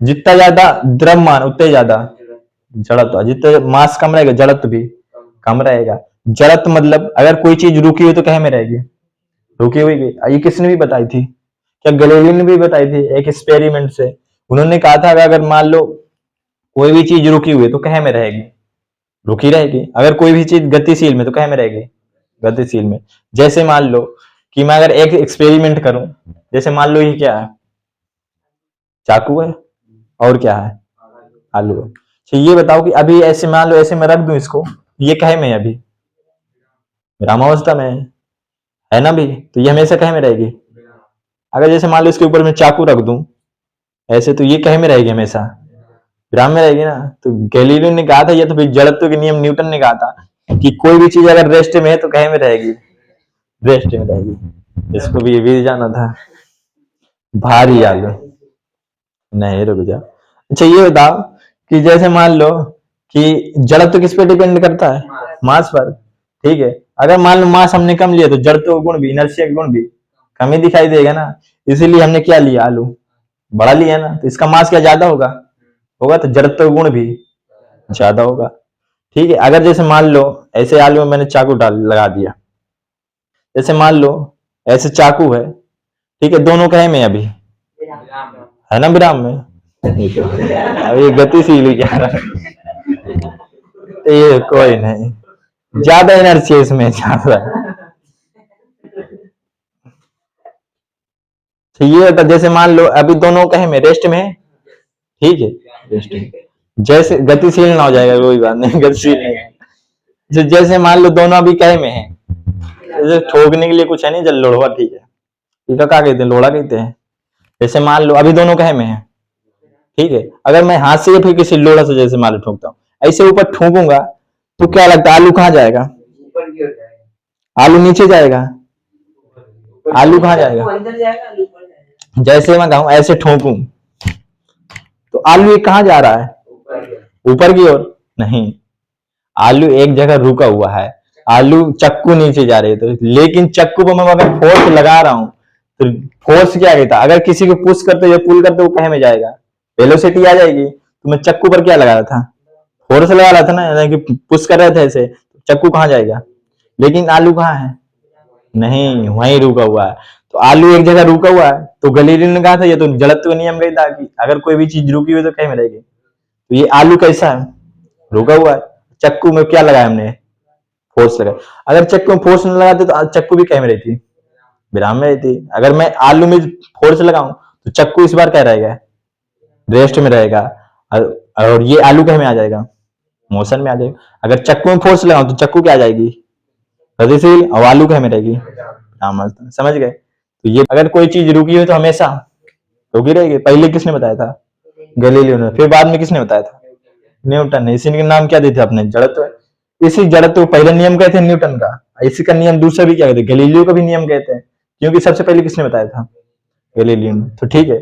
जितना ज्यादा द्रव्यमान उतने ज्यादा जड़त्व, जितना मास कम रहेगा जड़त्व भी कम रहेगा। जड़त्व मतलब अगर कोई चीज रुकी हुई तो कहे में रहेगी, रुकी हुई की। ये किसने भी बताई थी, क्या गैलीलियो ने भी बताई थी एक एक्सपेरिमेंट से। उन्होंने कहा था अगर मान लो कोई भी चीज रुकी हुई है तो कहे में रहेगी, रुकी रहेगी। अगर कोई भी चीज गतिशील में तो कहे में रहेगी, गतिशील में। जैसे मान लो कि मैं अगर एक एक्सपेरिमेंट करूं, जैसे मान लो ये क्या है, चाकू है, और क्या है, आलू है। तो ये बताओ कि अभी ऐसे मान लो ऐसे मैं रख दूं इसको, ये कहे में है, अभी विरामावस्था में है ना भी, तो ये हमेशा कहे में रहेगी। अगर जैसे मान लो इसके ऊपर मैं चाकू रख दूं ऐसे, तो ये कहे में रहेगी, हमेशा विराम में रहेगी ना। तो गैलीलियो ने कहा था, ये तो फिर जड़त्व के नियम न्यूटन ने कहा था कि कोई भी चीज अगर रेस्ट में है तो कहे में रहेगी, रेस्ट में रहेगी। इसको भी ये भी जाना था। भारी आलू, नहीं रुक जा। अच्छा ये बताओ कि जैसे मान लो कि जड़त्व किस पे डिपेंड करता है, मास पर, ठीक है। अगर मान लो मास हमने कम लिया तो जड़त्व गुण भी, इनर्शिया गुण भी कम ही दिखाई देगा ना। इसीलिए हमने क्या लिया, आलू बड़ा लिया ना, तो इसका मास क्या ज्यादा होगा, होगा तो जड़त्व गुण भी ज्यादा होगा, ठीक है। अगर जैसे मान लो ऐसे आलू में मैंने चाकू डाल लगा दिया, जैसे मान लो ऐसे चाकू है, ठीक है, दोनों कहे में अभी है ना, विराम में। अभी गतिशील ही जा रहा है, तो ये कोई नहीं, ज्यादा एनर्जी इसमें ज्यादा। तो ये होता जैसे मान लो अभी दोनों कहे में रेस्ट में है, ठीक है, रेस्ट में। जैसे गतिशील ना हो जाएगा, कोई बात नहीं, गतिशील नहीं है। जैसे मान लो दोनों अभी कहे में है, जैसे ठोकने के लिए कुछ है नहीं, जल लोढ़वा, ठीक है, इसका क्या कहते हैं, लोढ़ा कहते हैं। जैसे मान लो अभी दोनों कहे में है, ठीक है, अगर मैं हाथ से या फिर किसी लोढ़ा से जैसे मान लो ठोकता हूँ, ऐसे ऊपर ठोकूंगा तो क्या लगता है, आलू कहाँ जाएगा, आलू नीचे जाएगा, आलू कहाँ जाएगा। जैसे मैं कहूं ऐसे ठोकूं तो आलू ये कहाँ जा रहा है, ऊपर की ओर नहीं, आलू एक जगह रुका हुआ है। आलू चक्कू नीचे जा रही है, तो लेकिन चक्कू पर मैं अगर फोर्स लगा रहा हूं तो फोर्स क्या कहता है, अगर किसी को पुश करते या पुल करते वो कहे में जाएगा, वेलोसिटी आ जाएगी। तो मैं चक्कू पर क्या लगा रहा था, फोर्स लगा रहा था ना, यानी कि पुश कर रहे थे ऐसे, चक्कू कहाँ जाएगा। लेकिन आलू कहाँ है, नहीं, वहीं रुका हुआ है। तो आलू एक जगह रुका हुआ है, तो गैलीलियो ने कहा था ये तो जड़त्व नियम कहता है कि अगर कोई भी चीज रुकी हुई तो कहीं में रहेगी। तो ये आलू कैसा है, रुका हुआ है। चक्कू में क्या लगाया हमने, फोर्स लगा। अगर चक्कू में फोर्स न लगाते तो चक्कू भी कहीं में रहती, विराम में रहती। अगर मैं आलू में फोर्स लगाऊं तो चक्कू इस बार क्या रहेगा, रेस्ट में रहेगा, और ये आलू कहीं में आ जाएगा, मोशन में आ जाएगा। अगर चक्कू में फोर्स लगाऊं तो चक्कू क्या आ जाएगी, गतिशील, और आलू कहीं में रहेगी। समझ गए। तो ये अगर कोई चीज रुकी हुई तो हमेशा रुकी रहेगी। पहले किसने बताया था, गैलीलियो ने, फिर बाद में किसने बताया था, न्यूटन ने। इसी के नाम क्या देते अपने, जड़त्व। इसी जड़त्व पहला नियम कहते हैं न्यूटन का, इसी का नियम दूसरा भी क्या कहते हैं, गैलीलियो का भी नियम कहते हैं, क्योंकि सबसे पहले किसने बताया था, गैलीलियो ने। तो ठीक है।